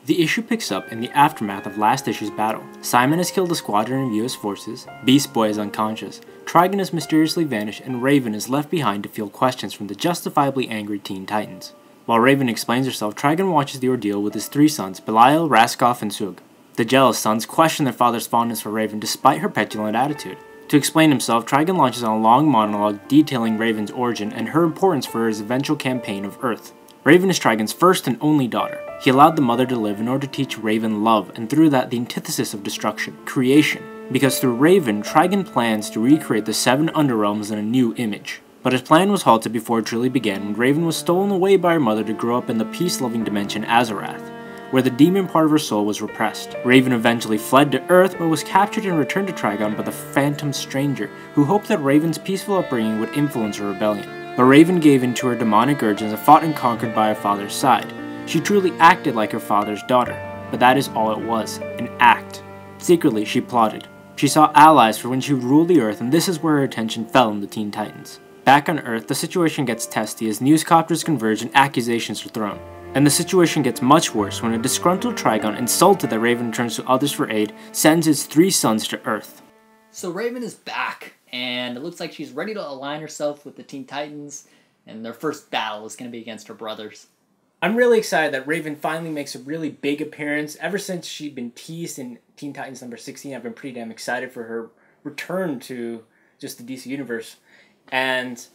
The issue picks up in the aftermath of last issue's battle. Simon has killed a squadron of US forces, Beast Boy is unconscious, Trigon has mysteriously vanished, and Raven is left behind to field questions from the justifiably angry Teen Titans. While Raven explains herself, Trigon watches the ordeal with his three sons, Belial, Raskoff, and Sug. The jealous sons question their father's fondness for Raven despite her petulant attitude. To explain himself, Trigon launches on a long monologue detailing Raven's origin and her importance for his eventual campaign of Earth. Raven is Trigon's first and only daughter. He allowed the mother to live in order to teach Raven love, and through that the antithesis of destruction, creation. Because through Raven, Trigon plans to recreate the 7 Underrealms in a new image. But his plan was halted before it truly began when Raven was stolen away by her mother to grow up in the peace-loving dimension Azarath, where the demon part of her soul was repressed. Raven eventually fled to Earth, but was captured and returned to Trigon by the Phantom Stranger, who hoped that Raven's peaceful upbringing would influence her rebellion. But Raven gave in to her demonic urges and fought and conquered by her father's side. She truly acted like her father's daughter, but that is all it was, an act. Secretly, she plotted. She saw allies for when she would rule the Earth, and this is where her attention fell on the Teen Titans. Back on Earth, the situation gets testy as newscopters converge and accusations are thrown. And the situation gets much worse when a disgruntled Trigon, insulted that Raven turns to others for aid, sends his 3 sons to Earth. So Raven is back, and it looks like she's ready to align herself with the Teen Titans, and their first battle is going to be against her brothers. I'm really excited that Raven finally makes a really big appearance. Ever since she'd been teased in Teen Titans number 16, I've been pretty damn excited for her return to just the DC Universe. And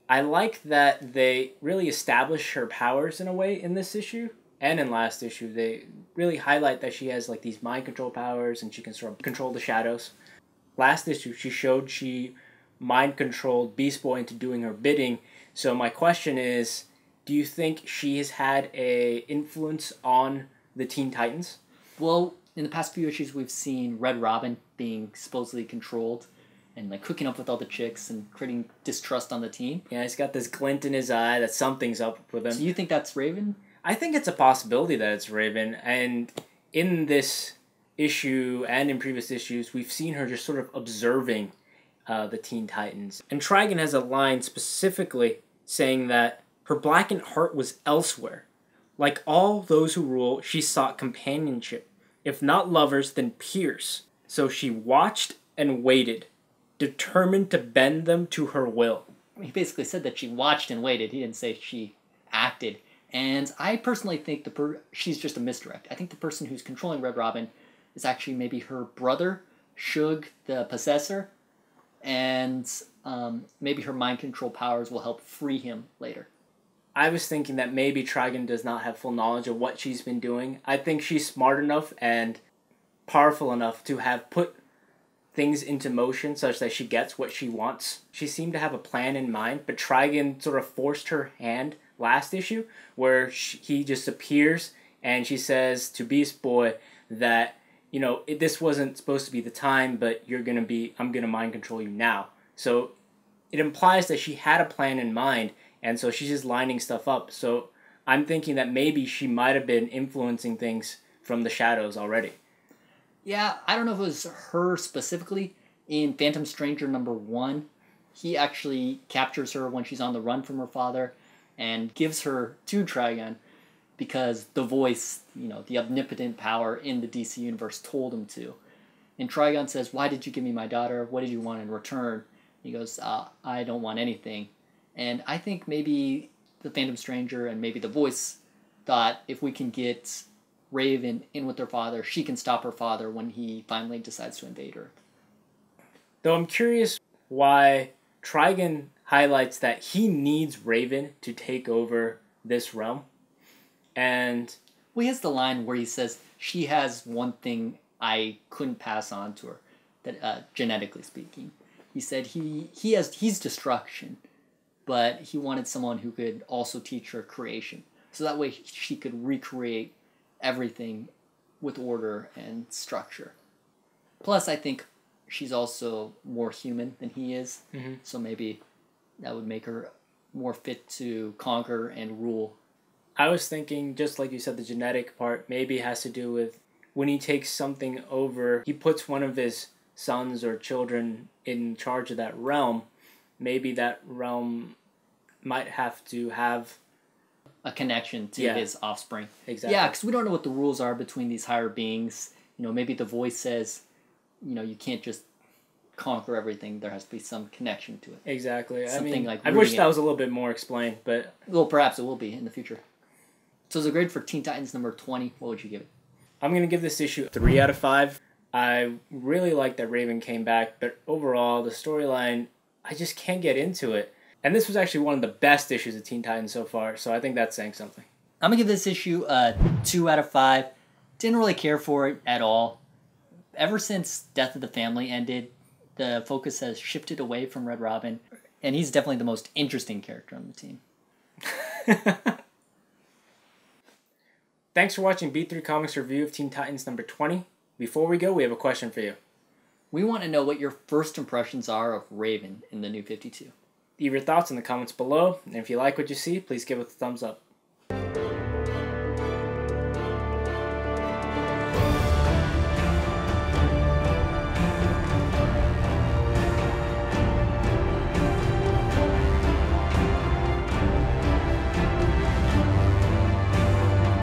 I like that they really establish her powers in a way in this issue. And in last issue, they really highlight that she has like these mind control powers and she can sort of control the shadows. Last issue, she showed she mind controlled Beast Boy into doing her bidding. So my question is, do you think she has had a influence on the Teen Titans? Well, in the past few issues, we've seen Red Robin being supposedly controlled and like hooking up with all the chicks and creating distrust on the team. Yeah, he's got this glint in his eye that something's up with him. So you think that's Raven? I think it's a possibility that it's Raven, and in this issue and in previous issues, we've seen her just sort of observing the Teen Titans. And Trigon has a line specifically saying that her blackened heart was elsewhere. Like all those who rule, she sought companionship. If not lovers, then peers. So she watched and waited, determined to bend them to her will. He basically said that she watched and waited. He didn't say she acted. And I personally think she's just a misdirect. I think the person who's controlling Red Robin is actually maybe her brother, Shug the Possessor, and maybe her mind control powers will help free him later. I was thinking that maybe Trigon does not have full knowledge of what she's been doing. I think she's smart enough and powerful enough to have put things into motion such that she gets what she wants. She seemed to have a plan in mind, but Trigon sort of forced her hand last issue where he just appears and she says to Beast Boy that, you know, this wasn't supposed to be the time, but I'm going to mind control you now. So it implies that she had a plan in mind, and so she's just lining stuff up. So I'm thinking that maybe she might have been influencing things from the shadows already. Yeah, I don't know if it was her specifically. In Phantom Stranger number 1, he actually captures her when she's on the run from her father and gives her to Trigon because the voice, the omnipotent power in the DC Universe told him to. And Trigon says, "Why did you give me my daughter? What did you want in return?" He goes, "I don't want anything." And I think maybe the Phantom Stranger and maybe the voice thought if we can get Raven in with her father, she can stop her father when he finally decides to invade her. Though I'm curious why Trigon highlights that he needs Raven to take over this realm. And well, he has the line where he says, "She has one thing I couldn't pass on to her, that genetically speaking." He said he's destruction, but he wanted someone who could also teach her creation. So that way she could recreate everything with order and structure. Plus, I think she's also more human than he is. Mm-hmm. So maybe that would make her more fit to conquer and rule. I was thinking, just like you said, the genetic part maybe has to do with when he takes something over, he puts one of his sons or children in charge of that realm. Maybe that realm might have to have a connection to Yeah. his offspring. Exactly. Yeah, because we don't know what the rules are between these higher beings. Maybe the voice says, you can't just conquer everything. There has to be some connection to it. Exactly. Something like I wish rooting that it. was a little bit more explained, but Well, perhaps it will be in the future. So, as a grade for Teen Titans number 20, what would you give it? I'm going to give this issue 3 out of 5. I really like that Raven came back, but overall, the storyline, I just can't get into it. And this was actually one of the best issues of Teen Titans so far, so I think that's saying something. I'm going to give this issue a 2 out of 5. Didn't really care for it at all. Ever since Death of the Family ended, the focus has shifted away from Red Robin, and he's definitely the most interesting character on the team. Thanks for watching B3 Comics review of Teen Titans number 20. Before we go, we have a question for you. We want to know what your first impressions are of Raven in the New 52. Leave your thoughts in the comments below, and if you like what you see, please give it a thumbs up.